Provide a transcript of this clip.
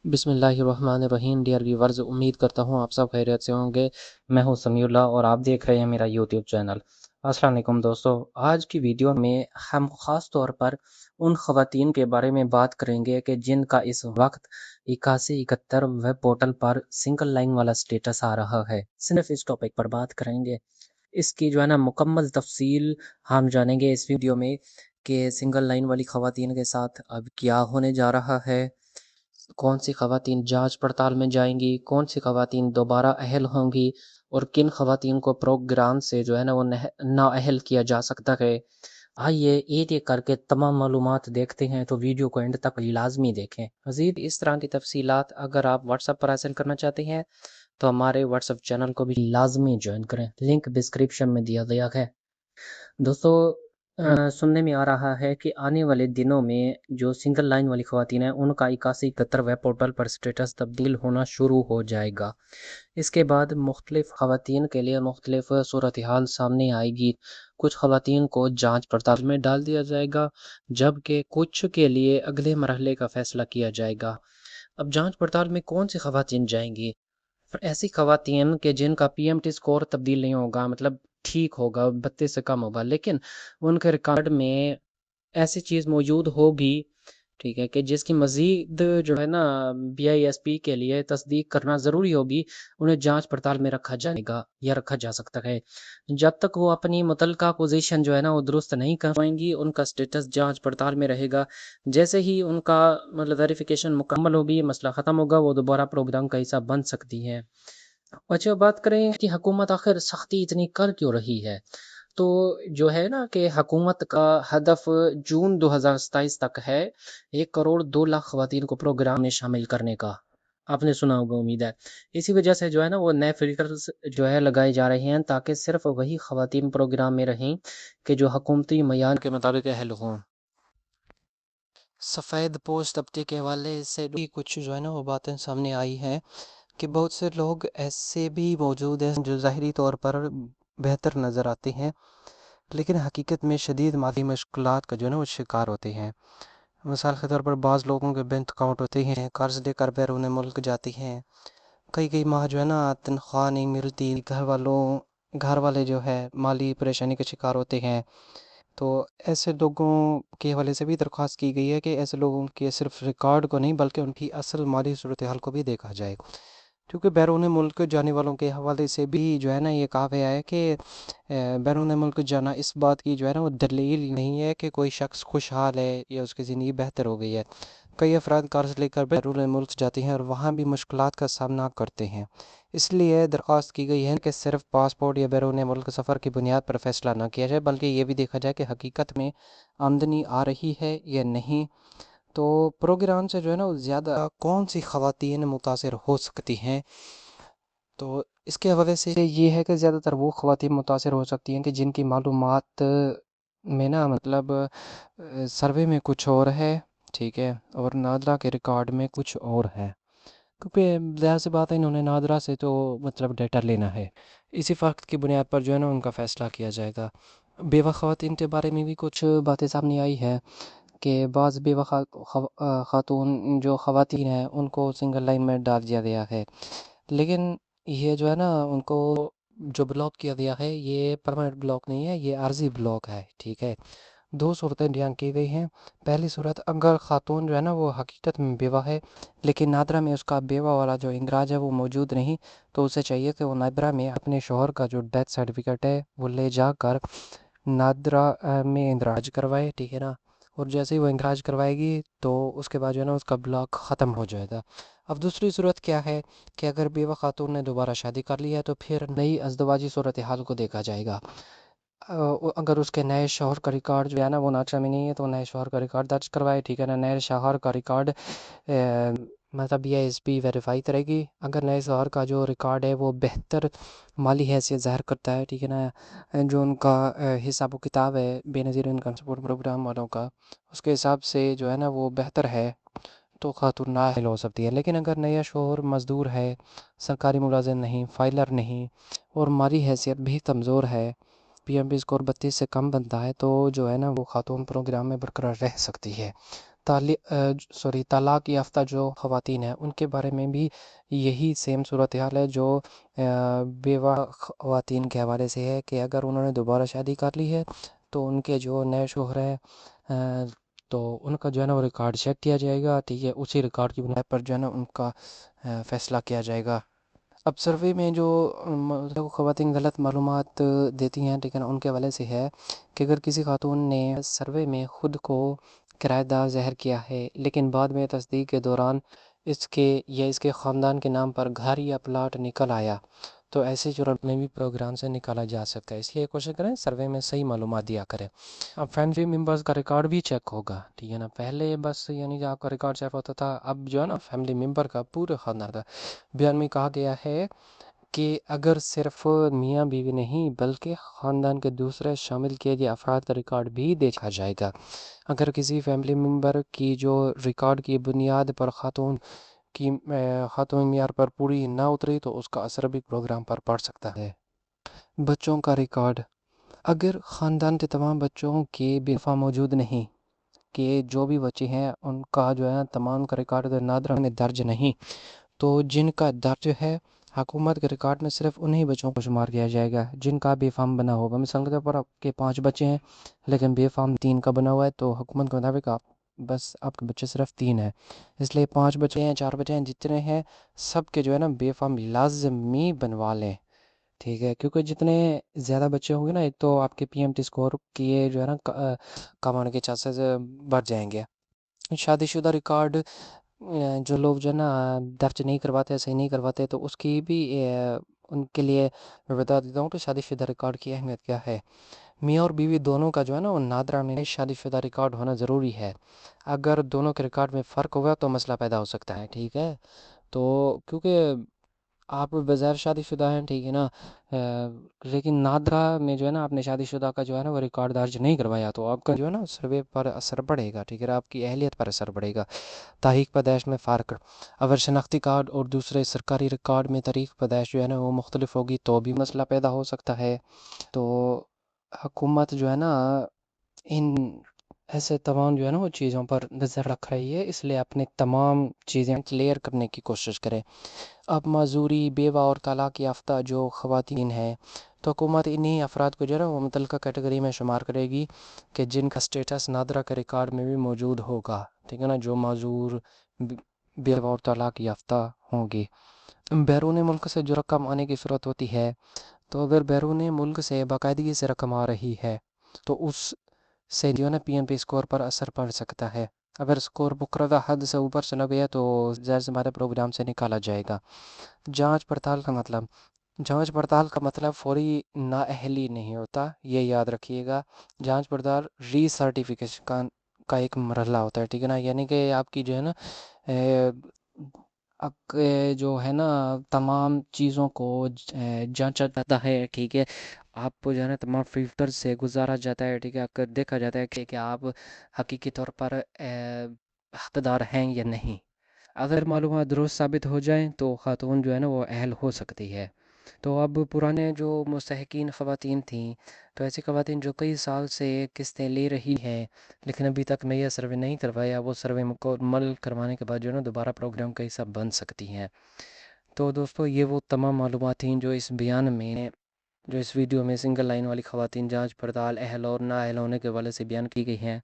بسم اللہ الرحمن الرحیم ڈیئر ویورز، امید کرتا ہوں آپ سب خیریت سے ہوں گے۔ میں ہوں سمیع اللہ اور آپ دیکھ رہے ہیں میرا یوٹیوب چینل۔ السلام علیکم دوستو، آج کی ویڈیو میں ہم خاص طور پر ان خواتین کے بارے میں بات کریں گے کہ جن کا اس وقت 8171 ویب پورٹل پر سنگل لائن والا سٹیٹس آ رہا ہے۔ صرف اس ٹاپک پر بات کریں گے، اس کی جو ہے نا مکمل تفصیل ہم جانیں گے اس ویڈیو میں کہ سنگل لائن والی خواتین کے ساتھ اب کیا ہونے جا رہا ہے، کون سی خواتین جانچ پڑتال میں جائیں گی، کون سی خواتین دوبارہ اہل ہوں گی، اور کن خواتین کو پروگرام سے جو ہے نا وہ نااہل کیا جا سکتا ہے۔ آئیے ایک ایک کر کے تمام معلومات دیکھتے ہیں، تو ویڈیو کو اینڈ تک لازمی دیکھیں۔ مزید اس طرح کی تفصیلات اگر آپ واٹس ایپ پر حاصل کرنا چاہتے ہیں تو ہمارے واٹس ایپ چینل کو بھی لازمی جوائن کریں، لنک ڈسکرپشن میں دیا گیا ہے۔ دوستو، سننے میں آ رہا ہے کہ آنے والے دنوں میں جو سنگل لائن والی خواتین ہیں ان کا 8171 ویب پورٹل پر سٹیٹس تبدیل ہونا شروع ہو جائے گا۔ اس کے بعد مختلف خواتین کے لیے مختلف صورتحال سامنے آئے گی۔ کچھ خواتین کو جانچ پڑتال میں ڈال دیا جائے گا، جبکہ کچھ کے لیے اگلے مرحلے کا فیصلہ کیا جائے گا۔ اب جانچ پڑتال میں کون سی خواتین جائیں گی؟ ایسی خواتین کہ جن کا پی ایم ٹی اسکور تبدیل نہیں ہوگا، مطلب ٹھیک ہوگا، 32 سے کم ہوگا، لیکن ان کے ریکارڈ میں ایسی چیز موجود ہوگی، ٹھیک ہے، کہ جس کی مزید جو ہے نا بی آئی ایس پی کے لیے تصدیق کرنا ضروری ہوگی، انہیں جانچ پڑتال میں رکھا جائے گا یا رکھا جا سکتا ہے۔ جب تک وہ اپنی متعلقہ پوزیشن جو ہے نا وہ درست نہیں کر پائیں گی، ان کا سٹیٹس جانچ پڑتال میں رہے گا۔ جیسے ہی ان کا مطلب ویریفیکیشن مکمل ہوگی، مسئلہ ختم ہوگا، وہ دوبارہ پروگرام کا حصہ بن سکتی ہیں۔ اچھا، بات کریں کہ حکومت آخر سختی اتنی کر کیوں رہی ہے، تو جو ہے نا کہ حکومت کا ہدف جون 2027 تک ہے 1 کروڑ 2 لاکھ خواتین کو پروگرام میں شامل کرنے کا۔ آپ نے سنا ہوگا، امید ہے۔ اسی وجہ سے جو ہے نا وہ نئے فلٹرز جو ہے لگائے جا رہے ہیں تاکہ صرف وہی خواتین پروگرام میں رہیں کہ جو حکومتی معیار کے مطابق اہل ہوں۔ سفید پوش طبقے کے حوالے سے بھی کچھ جو ہے نا وہ باتیں سامنے آئی ہیں کہ بہت سے لوگ ایسے بھی موجود ہیں جو ظاہری طور پر بہتر نظر آتے ہیں، لیکن حقیقت میں شدید مالی مشکلات کا جو ہے نا وہ شکار ہوتے ہیں۔ مثال کے طور پر بعض لوگوں کے بینک اکاؤنٹ ہوتے ہیں، قرض لے کر بیرون ملک جاتی ہیں، کئی ماہ جو ہے نا تنخواہ نہیں ملتی، گھر والے جو ہے مالی پریشانی کا شکار ہوتے ہیں۔ تو ایسے لوگوں کے حوالے سے بھی درخواست کی گئی ہے کہ ایسے لوگوں کے صرف ریکارڈ کو نہیں بلکہ ان کی اصل مالی صورتحال کو بھی دیکھا جائے، کیونکہ بیرون ملک جانے والوں کے حوالے سے بھی جو ہے نا یہ کہا گیا ہے کہ بیرون ملک جانا اس بات کی جو ہے نا وہ دلیل نہیں ہے کہ کوئی شخص خوشحال ہے یا اس کی زندگی بہتر ہو گئی ہے۔ کئی افراد قرض لے کر بیرون ملک جاتے ہیں اور وہاں بھی مشکلات کا سامنا کرتے ہیں۔ اس لیے درخواست کی گئی ہے کہ صرف پاسپورٹ یا بیرون ملک سفر کی بنیاد پر فیصلہ نہ کیا جائے، بلکہ یہ بھی دیکھا جائے کہ حقیقت میں آمدنی آ رہی ہے یا نہیں۔ تو پروگرام سے جو ہے نا زیادہ کون سی خواتین متاثر ہو سکتی ہیں، تو اس کے حوالے سے یہ ہے کہ زیادہ تر وہ خواتین متاثر ہو سکتی ہیں کہ جن کی معلومات میں نا مطلب سروے میں کچھ اور ہے، ٹھیک ہے، اور نادرا کے ریکارڈ میں کچھ اور ہے، کیونکہ ظاہر سی بات ہے انہوں نے نادرا سے تو مطلب ڈیٹا لینا ہے، اسی فقط کی بنیاد پر جو ہے نا ان کا فیصلہ کیا جائے گا۔ بیوہ خواتین کے بارے میں بھی کچھ باتیں سامنے آئی ہے کہ بعض بیوہ خاتون جو خواتین ہیں ان کو سنگل لائن میں ڈال دیا گیا ہے، لیکن یہ جو ہے نا ان کو جو بلاک کیا گیا ہے یہ پرماننٹ بلاک نہیں ہے، یہ عارضی بلاک ہے، ٹھیک ہے۔ دو صورتیں بیان کی گئی ہیں۔ پہلی صورت، اگر خاتون جو ہے نا وہ حقیقت میں بیوہ ہے لیکن نادرا میں اس کا بیوہ والا جو اندراج ہے وہ موجود نہیں، تو اسے چاہیے کہ وہ نادرا میں اپنے شوہر کا جو ڈیتھ سرٹیفکیٹ ہے وہ لے جا کر نادرا میں اندراج کروائے، ٹھیک ہے نا، اور جیسے ہی وہ اندراج کروائے گی تو اس کے بعد جو ہے نا اس کا بلاک ختم ہو جائے گا۔ اب دوسری صورت کیا ہے کہ اگر بیوہ خاتون نے دوبارہ شادی کر لی ہے تو پھر نئی ازدواجی صورتحال کو دیکھا جائے گا۔ اگر اس کے نئے شوہر کا ریکارڈ جو ہے نا وہ نادرا میں نہیں ہے تو نئے شوہر کا ریکارڈ درج کروائے، ٹھیک ہے نا، نئے شوہر کا ریکارڈ مطلب B I S P verify کرے گی۔ اگر نئے شوہر کا جو ریکارڈ ہے وہ بہتر مالی حیثیت ظاہر کرتا ہے، ٹھیک ہے نا، جو ان کا حساب و کتاب ہے بے نظیر انکم سپورٹ پروگرام والوں کا، اس کے حساب سے جو ہے نا وہ بہتر ہے، تو خاتون نااہل ہو سکتی ہے۔ لیکن اگر نیا شوہر مزدور ہے، سرکاری ملازم نہیں، فائلر نہیں، اور مالی حیثیت بھی کمزور ہے، پی ایم بی اسکور 32 سے کم بنتا ہے، تو جو ہے نا وہ خاتون پروگرام میں برقرار رہ سکتی ہے۔ طلاق یافتہ جو خواتین ہیں ان کے بارے میں بھی یہی سیم صورتحال ہے جو بیوہ خواتین کے حوالے سے ہے، کہ اگر انہوں نے دوبارہ شادی کر لی ہے تو ان کے جو نئے شوہر ہیں تو ان کا جو ہے نا وہ ریکارڈ چیک کیا جائے گا، ٹھیک ہے، اسی ریکارڈ کی بنا پر جو ہے نا ان کا فیصلہ کیا جائے گا۔ اب سروے میں جو خواتین غلط معلومات دیتی ہیں، لیکن ان کے حوالے سے ہے کہ اگر کسی خاتون نے سروے میں خود کو کرایہ دار ظاہر کیا ہے لیکن بعد میں تصدیق کے دوران اس کے یا اس کے خاندان کے نام پر گھر یا پلاٹ نکل آیا تو ایسے صورت میں بھی پروگرام سے نکالا جا سکتا ہے۔ اس لیے کوشش کریں سروے میں صحیح معلومات دیا کریں۔ اب فیملی ممبرز کا ریکارڈ بھی چیک ہوگا، ٹھیک ہے نا، پہلے بس یعنی کہ آپ کا ریکارڈ چیک ہوتا تھا، اب جو ہے نا فیملی ممبر کا پورے خاندان کا بیان میں کہا گیا ہے کہ اگر صرف میاں بیوی نہیں بلکہ خاندان کے دوسرے شامل کیے گئے افراد کا ریکارڈ بھی دیکھا جائے گا۔ اگر کسی فیملی ممبر کی جو ریکارڈ کی بنیاد پر خاتون معیار پر پوری نہ اتری تو اس کا اثر بھی پروگرام پر پڑ سکتا ہے۔ بچوں کا ریکارڈ، اگر خاندان کے تمام بچوں کے بفا موجود نہیں، کہ جو بھی بچے ہیں ان کا جو ہے تمام کا ریکارڈ نادرا میں درج نہیں، تو جن کا درج ہے حکومت کے ریکارڈ میں صرف انہی بچوں کو شمار کیا جائے گا جن کا بے فام بنا ہوگا۔ مثال کے طور پر آپ کے 5 بچے ہیں لیکن بے فام 3 کا بنا ہوا ہے، تو حکومت کے مطابق آپ کے بچے صرف 3 ہیں، اس لیے 5 بچے ہیں 4 بچے ہیں جتنے ہیں سب کے جو ہے نا بے فام لازمی بنوا لیں، ٹھیک ہے، کیونکہ جتنے زیادہ بچے ہوں گے نا ایک تو آپ کے پی ایم ٹی اسکور کی جو ہے نا کم ہونے کے چانسز بڑھ جائیں گے۔ شادی شدہ ریکارڈ جو لوگ جو ہے نا درج نہیں کرواتے صحیح نہیں کرواتے تو اس کی بھی ان کے لیے میں بتا دیتا ہوں کہ شادی شدہ ریکارڈ کی اہمیت کیا ہے۔ میاں اور بیوی دونوں کا جو ہے نا وہ نادرا میں شادی شدہ ریکارڈ ہونا ضروری ہے۔ اگر دونوں کے ریکارڈ میں فرق ہوگا تو مسئلہ پیدا ہو سکتا ہے، ٹھیک ہے، تو کیونکہ آپ بظاہر شادی شدہ ہیں، ٹھیک ہے نا، لیکن نادرا میں جو ہے نا آپ نے شادی شدہ کا جو ہے نا وہ ریکارڈ درج نہیں کروایا تو آپ کا جو ہے نا سروے پر اثر پڑے گا، ٹھیک ہے، آپ کی اہلیت پر اثر پڑے گا۔ تاریخ پیدائش میں فرق، اگر شناختی کارڈ اور دوسرے سرکاری ریکارڈ میں تاریخ پیدائش جو ہے نا وہ مختلف ہوگی تو بھی مسئلہ پیدا ہو سکتا ہے۔ تو حکومت جو ہے نا ان ایسے تمام جو ہے نا وہ چیزوں پر نظر رکھ رہی ہے، اس لیے اپنے تمام چیزیں کلیئر کرنے کی کوشش کریں۔ اب معذوری، بیوہ اور طلاق یافتہ جو خواتین ہیں تو حکومت انہی افراد کو جو ہے نا وہ متعلقہ کیٹیگری میں شمار کرے گی کہ جن کا سٹیٹس نادرا کے ریکارڈ میں بھی موجود ہوگا، ٹھیک ہے نا، جو معذور، بیوہ اور طلاق یافتہ ہوں گی۔ بیرون ملک سے جو رقم آنے کی صورت ہوتی ہے تو اگر بیرون ملک سے باقاعدگی سے رقم آ رہی ہے تو اس سے جو ہے نا پی ایم پی اسکور پر اثر پڑ سکتا ہے۔ اگر اسکور مقررہ حد سے اوپر چلا گیا تو ظاہر سی بات ہے پروگرام سے نکالا جائے گا۔ جانچ پڑتال کا مطلب، جانچ پڑتال کا مطلب فوری نااہلی نہیں ہوتا، یہ یاد رکھیے گا۔ جانچ پڑتال ری سرٹیفکیشن کا ایک مرحلہ ہوتا ہے، ٹھیک ہے نا، یعنی کہ آپ کی جو ہے نا آپ کے جو ہے نا تمام چیزوں کو جانچا جاتا ہے، ٹھیک ہے، آپ کو جو ہے نا تمام فلٹر سے گزارا جاتا ہے، ٹھیک ہے، آپ کو دیکھا جاتا ہے کہ آپ حقیقی طور پر حقدار ہیں یا نہیں۔ اگر معلومات درست ثابت ہو جائیں تو خاتون جو ہے نا وہ اہل ہو سکتی ہے۔ تو اب پرانے جو مستحقین خواتین تھیں تو ایسی خواتین جو کئی سال سے قسطیں لے رہی ہیں لیکن ابھی تک نیا سروے نہیں کروایا، وہ سروے مکمل کروانے کے بعد جو ہے نا دوبارہ پروگرام کا حصہ بن سکتی ہیں۔ تو دوستو یہ وہ تمام معلومات تھیں جو اس بیان میں، جو اس ویڈیو میں سنگل لائن والی خواتین جانچ پڑتال اہل اور نااہل ہونے کے حوالے سے بیان کی گئی ہیں۔